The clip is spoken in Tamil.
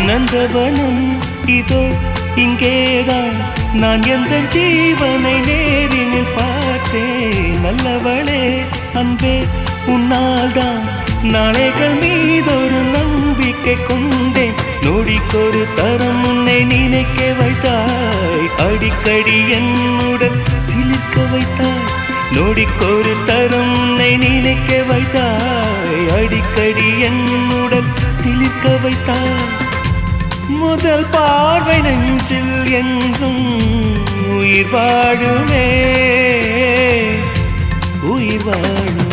நந்தவனம் இதோ இங்கேதான் நான் எந்த ஜீவனை நேரினில் பார்த்தேன். நல்லவளே அன்பே உன்னால்தான் நாளைகள் மீதொரு நம்பிக்கை கொண்டேன். நொடிக்கொரு தரம் உன்னை நினைக்க வைத்தாய், அடிக்கடி என்னுடன் சிலிர்க்க வைத்தாய். நொடிக்கொரு தரம் உன்னை நினைக்க வைத்தாய், அடிக்கடி என்னுடன் சிலிர்க்க வைத்தாய். முதல் பார்வை நெஞ்சில் என்றும் உயிர் வாழுமே, உயிர் வாழும்.